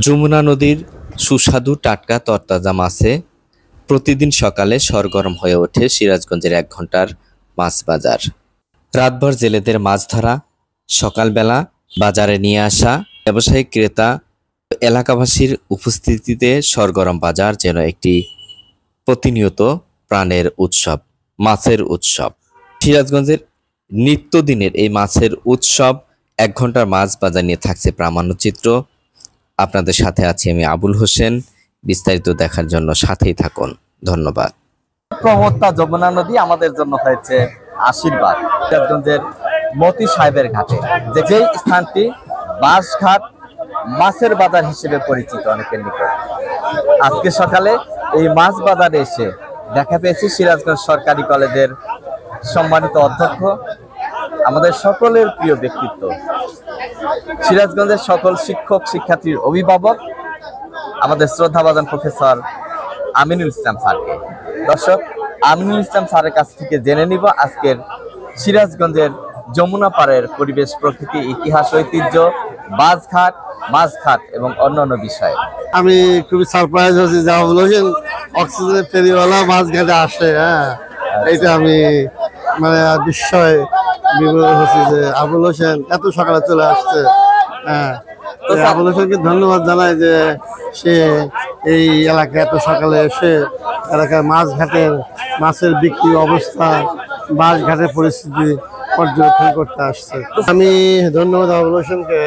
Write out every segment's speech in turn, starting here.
যমুনা নদীর সুস্বাদু টাটকা তরতাজা মাছে প্রতিদিন সকালে সরগরম হয়ে ওঠে সিরাজগঞ্জের ১ ঘন্টার মাছ বাজার। রাতভর জেলেদের মাছ ধরা, সকালবেলা বাজারে নিয়ে আসা ব্যবসায়িক ক্রেতা, এলাকাবাসীর উপস্থিতিতে সরগরম বাজার যেন একটি প্রতিনিয়ত প্রাণের উৎসব, মাছের উৎসব। সিরাজগঞ্জের নিত্যদিনের এই মাছের উৎসব ১ ঘন্টার মাছ বাজার নিয়ে থাকছে প্রামাণ্যচিত্র। আপনাদের সাথে আছি আমি আবুল হোসেন। বিস্তারিত দেখার জন্য সাথেই থাকুন। ধন্যবাদ। প্রমত্তা যমুনা নদী আমাদের জন্য হয়েছে আশীর্বাদ। সিরাজগঞ্জের মতি সাহেবের ঘাটে যেই স্থানটি বাঁশঘাট মাছের বাজার হিসেবে পরিচিত অনেকের নিকট, আজকে সকালে এই মাছ বাজারে এসে দেখা পেয়েছি সিরাজগঞ্জ সরকারি কলেজের সম্মানিত অধ্যক্ষ, আমাদের সকলের প্রিয় ব্যক্তিত্ব, সিরাজগঞ্জের সকল শিক্ষক শিক্ষার্থীর অভিভাবক, আমাদের শ্রদ্ধাভাজন প্রফেসর আমিনুল ইসলাম স্যারকে। দর্শক, আমিনুল ইসলাম স্যারের কাছ থেকে জেনে নিব আজকের সিরাজগঞ্জের যমুনা পাড়ের পরিবেশ, প্রকৃতি, ইতিহাস, ঐতিহ্য, বাঁশঘাট, মাছঘাট এবং অন্যান্য বিষয়। আমি খুবই সারপ্রাইজ হচ্ছি যে আবুল হোসেন অক্সিজেনের ফেরিওয়ালা মাছঘাটে আসে। এইটা আমি মানে বিস্ময় বিবরণ হচ্ছি যে আবুল হোসেন এত সকালে চলে আসছে। আবুল হোসেনকে ধন্যবাদ জানাই যে সে এই এলাকায় এত সকালে এসে এলাকার মাছঘাটের মাছের বিক্রি অবস্থা, বাঁশঘাটের পরিস্থিতি পর্যবেক্ষণ করতে আসছে। আমি ধন্যবাদ আবুল হোসেনকে।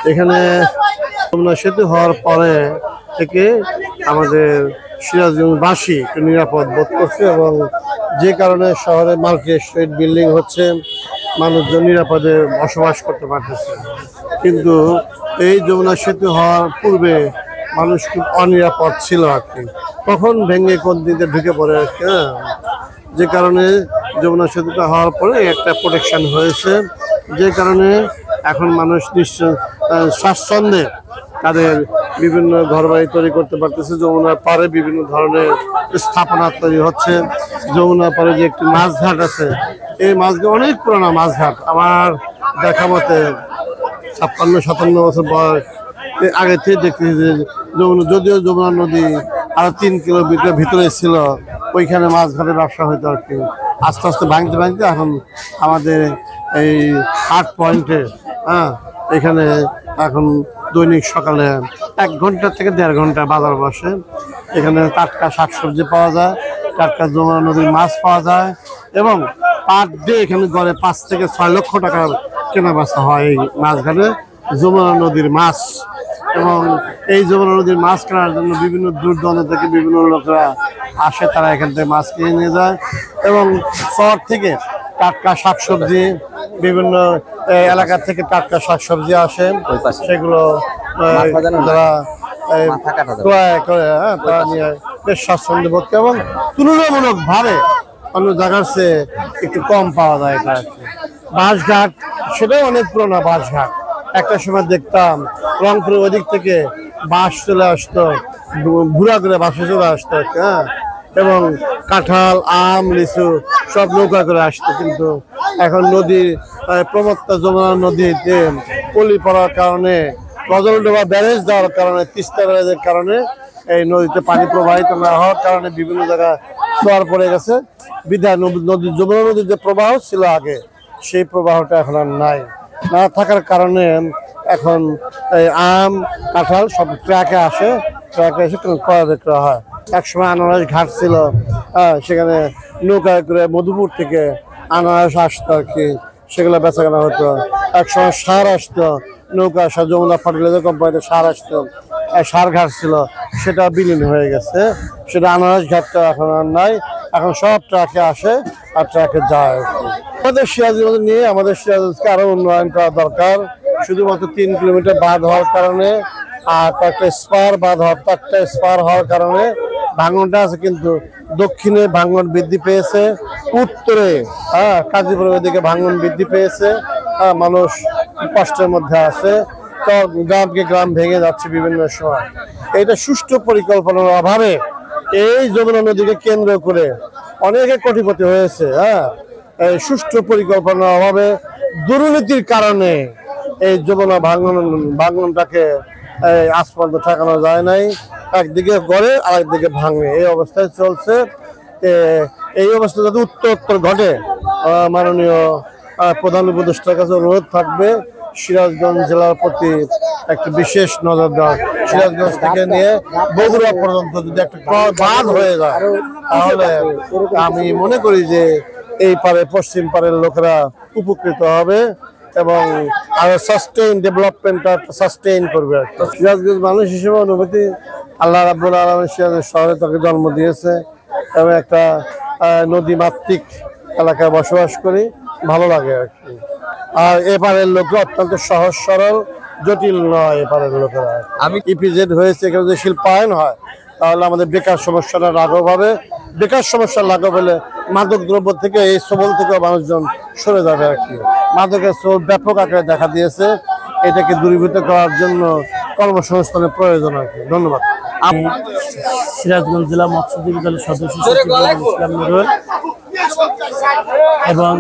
এখানে যমুনা সেতু হওয়ার পরে থেকে আমাদের সিরাজগঞ্জবাসী একটু নিরাপদ বোধ করছে এবং যে কারণে শহরে মাল্টি স্ট্রিট বিল্ডিং হচ্ছে, মানুষজন নিরাপদে বসবাস করতে পারতেছে। কিন্তু এই যমুনা সেতু হওয়ার পূর্বে মানুষ খুব অনিরাপদ ছিল আর কি, কখন ভেঙে কোন দিকে ঢুকে পড়ে আর কি। যে কারণে যমুনা সেতুটা হওয়ার পরে একটা প্রোটেকশন হয়েছে, যে কারণে এখন মানুষ নিশ্চয় স্বাচ্ছন্দ্যে তাদের বিভিন্ন ঘরবাড়ি তৈরি করতে পারতেছে। যমুনার পাড়ে বিভিন্ন ধরনের স্থাপনা তৈরি হচ্ছে। যমুনার পাড়ে যে একটি মাছঘাট আছে, এই মাছঘাট অনেক পুরানো মাছঘাট। আমার দেখা মতে ৫৬-৫৭ বছর বয়স আগে থেকে দেখতেছি যে যদিও যমুনা নদী আরো ৩ কিলোমিটার ভিতরে ছিল, ওইখানে মাছঘাটের ব্যবসা হইতো আর কি। আস্তে আস্তে ভাঙতে ভাঙতে এখন আমাদের এই ৮ পয়েন্টে এখানে এখন দৈনিক সকালে ১ ঘন্টা থেকে ১.৫ ঘন্টা বাজার বসে। এখানে টাটকা শাকসবজি পাওয়া যায়, টাটকা যমুনা নদীর মাছ পাওয়া যায় এবং পার ডে এখানে গড়ে ৫ থেকে ৬ লক্ষ টাকার কেনা বেচা হয় এই মাছঘাটে যমুনা নদীর মাছ। এবং এই যমুনা নদীর মাছ কেনার জন্য বিভিন্ন দূর দূরান্ত থেকে বিভিন্ন লোকরা আসে, তারা এখান থেকে মাছ কিনে নিয়ে যায় এবং শহর থেকে টাটকা শাকসবজি, বিভিন্ন এলাকা থেকে টাটকা শাকসবজি আসে, সেগুলো তারা ক্রয় করে তারা নিয়ে বেশ স্বাচ্ছন্দ্য বোধ করে এবং তুলনামূলক ভাবে অন্য জায়গার চেয়ে একটু কম পাওয়া যায়। এটা বাঁশঘাট সেটাও অনেক পুরোনো বাঁশঘাট। একটা সময় দেখতাম রংপুরের ওদিক থেকে বাঁশ চলে আসতো, ঘুরা করে বাসে চলে আসতো এবং কাঁঠাল, আম, লিচু সব নৌকা করে আসতো। কিন্তু এখন নদীর প্রমত্তা যমুনা নদীতে পলি পড়ার কারণে, গজলডোবা ব্যারেজ দেওয়ার কারণে, তিস্তা ব্যারেজের কারণে এই নদীতে পানি প্রবাহিত না হওয়ার কারণে বিভিন্ন জায়গায় জোয়ার পড়ে গেছে। বিধায় নদী যমুনা নদীর যে প্রবাহ ছিল আগে, সেই প্রবাহটা এখন আর নাই। না থাকার কারণে এখন এই আম, কাঁঠাল সব ট্রাকে আসে, ট্রাকে এসে ক্রয় বিক্রয় হয়। একসময় আনারস ঘাট ছিল, সেখানে নৌকায় করে মধুপুর থেকে আনারস আসতো আর কি, সেগুলো বেচা কেনা হতো। একসময় সার আসতো, নৌকা আসা যমুনা ফার্টিলাইজার কোম্পানিতে সার আসতো, সার ঘাট ছিল, সেটা বিলীন হয়ে গেছে। সেটা আনারস ঘাটটা এখন আর নাই, এখন সব ট্রাকে আসে আর ট্রাকে যায়। আমাদের সিরাজগঞ্জ নিয়ে আমাদের সিরাজগঞ্জকে আরো উন্নয়ন করা দরকার। শুধুমাত্র ৩ কিলোমিটার বাঁধ হওয়ার কারণে আর কয়েকটা স্পার বাঁধ হওয়ার, ৪টা স্পার হওয়ার কারণে ভাঙনটা আছে, কিন্তু দক্ষিণে ভাঙন বৃদ্ধি পেয়েছে, উত্তরে কাজীপুরের ওদিকে ভাঙন বৃদ্ধি পেয়েছে। মানুষ কষ্টের মধ্যে আছে, তো গ্রামকে গ্রাম ভেঙে যাচ্ছে বিভিন্ন সময়। এইটা সুষ্ঠু পরিকল্পনার অভাবে এই যমুনা নদীকে কেন্দ্র করে অনেকে কোটিপতি হয়েছে। এই সুষ্ঠু পরিকল্পনার অভাবে, দুর্নীতির কারণে এই যমুনা ভাঙনটাকে আজ পর্যন্ত ঠেকানো যায় নাই। একদিকে গড়ে আরেকদিকে ভাঙে, এই অবস্থায় চলছে। এই অবস্থা যদি উত্তর ঘটে, মাননীয় প্রধান উপদেষ্টার কাছে অনুরোধ থাকবে সিরাজগঞ্জ জেলার প্রতি একটি বিশেষ নজর দেওয়া। সিরাজগঞ্জ থেকে নিয়ে বগুড়া পর্যন্ত যদি একটা বাঁধ হয়ে যায়, তাহলে আমি মনে করি যে এই পারে পশ্চিম পারের লোকেরা উপকৃত হবে এবং আরো সাস্টেইন ডেভেলপমেন্টটা সাস্টেইন করবে। সিরাজগঞ্জ মানুষ হিসেবে অনুভূতি, আল্লাহ রাব্বুল আলামিন সিরাজগঞ্জ শহরে তাকে জন্ম দিয়েছে এবং একটা নদী মাতৃক এলাকায় বসবাস করি, ভালো লাগে আর কি। আর এপারের লোকরা অত্যন্ত সহজ সরল, জটিল নয় এপারের লোকেরা। আমি ইপিজেড হয়েছে, এখানে যদি শিল্পায়ন হয় তাহলে আমাদের বেকার সমস্যাটা লাঘব হবে। বেকার সমস্যা লাঘব হলে মাদক দ্রব্য থেকে, এই সবল থেকে মানুষজন সরে যাবে আর কি। মাদকের সবল ব্যাপক আকারে দেখা দিয়েছে, এটাকে দূরীভূত করার জন্য কর্মসংস্থানের প্রয়োজন আর কি। ধন্যবাদ। আমি সিরাজগঞ্জ জেলা মৎস্যজীবী দলের সদস্য সচিব ইসলাম নুরুল, এবং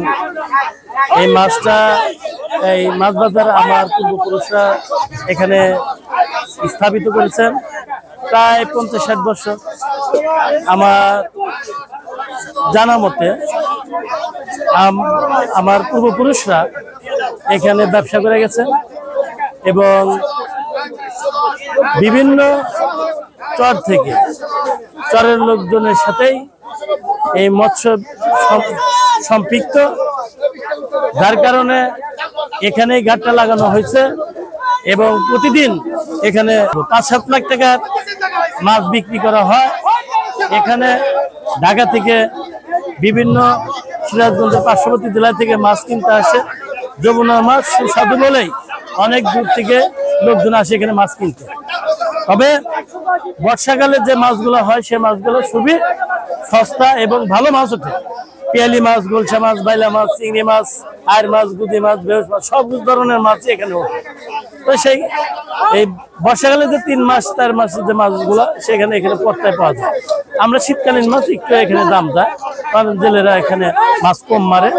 এই মাছটা, এই মাছ বাজার আমার পূর্বপুরুষরা এখানে স্থাপিত করেছেন প্রায় 50-60 বছর। আমার জানা মতে আমার পূর্বপুরুষরা এখানে ব্যবসা করে গেছেন এবং বিভিন্ন চর থেকে, চরের লোকজনের সাথেই এই মৎস্য সম্পৃক্ত, যার কারণে এখানে ঘাটটা লাগানো হয়েছে এবং প্রতিদিন এখানে 5-7 লাখ টাকার মাছ বিক্রি করা হয়। এখানে ঢাকা থেকে বিভিন্ন সিরাজগঞ্জের পার্শ্ববর্তী জেলা থেকে মাছ কিনতে আসে। যমুনার মাছ সুস্বাদু বলেই অনেক দূর থেকে লোকজন আসে এখানে মাছ কিনতে। তবে বর্ষাকালে যে মাছগুলো হয় সে মাছগুলো খুবই সস্তা এবং ভালো মাছ ওঠে। পিয়ালি মাছ, গোলসা মাছ, বাইলা মাছ, চিংড়ি মাছ, আয়ের মাছ, গুদি মাছ, বেউস মাছ, সব ধরনের মাছ এখানে ওঠে। তো সেই এই বর্ষাকালে যে 3 মাস 4 মাসের যে মাছগুলো সেখানে এখানে পড়তায় পাওয়া যায়। আমরা শীতকালীন মাছ একটু এখানে দাম দেয়, কারণ জেলেরা এখানে মাছ কম মারে।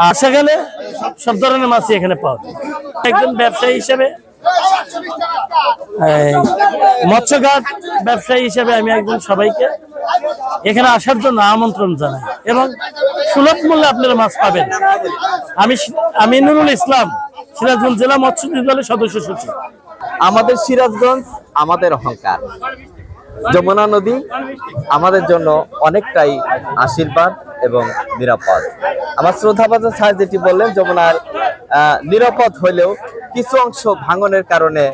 আর বর্ষাকালে সব ধরনের মাছই এখানে পাওয়া যায়। একজন ব্যবসায়ী হিসেবে, মৎস্যঘাট ব্যবসায়ী হিসেবে আমি একজন সবাইকে এখানে আসার জন্য আমন্ত্রণ জানাই এবং সুলভ মূল্যে আপনারা মাছ পাবেন। আমি নুরুল ইসলাম, সিরাজগঞ্জ জেলা মৎস্যজীবী দলের সদস্য সচিব। আমাদের সিরাজগঞ্জ আমাদের অহংকার। যমুনা নদী আমাদের জন্য অনেকটাই আশীর্বাদ এবং নিরাপদ। আমার শ্রদ্ধাভাজন স্যার যেটি বললেন, যমুনার নিরাপদ হলেও কিছু অংশ ভাঙনের কারণে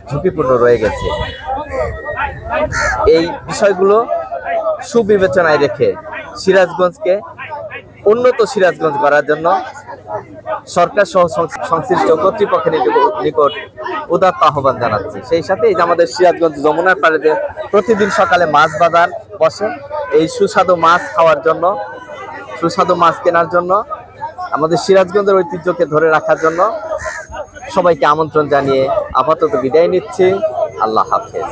ঝুঁকিপূর্ণ রয়ে গেছে। এই বিষয়গুলো সুবিবেচনায় রেখে সিরাজগঞ্জকে উন্নত সিরাজগঞ্জ করার জন্য সরকার সহ সংশ্লিষ্ট কর্তৃপক্ষের নিকট উদাত্ত আহ্বান জানাচ্ছি। সেই সাথে এই যে আমাদের সিরাজগঞ্জ যমুনার পাড়ে প্রতিদিন সকালে মাছ বাজার বসে, এই সুস্বাদু মাছ খাওয়ার জন্য, সুস্বাদু মাছ কেনার জন্য, আমাদের সিরাজগঞ্জের ঐতিহ্যকে ধরে রাখার জন্য সবাইকে আমন্ত্রণ জানিয়ে আপাতত বিদায় নিচ্ছি। আল্লাহ হাফেজ।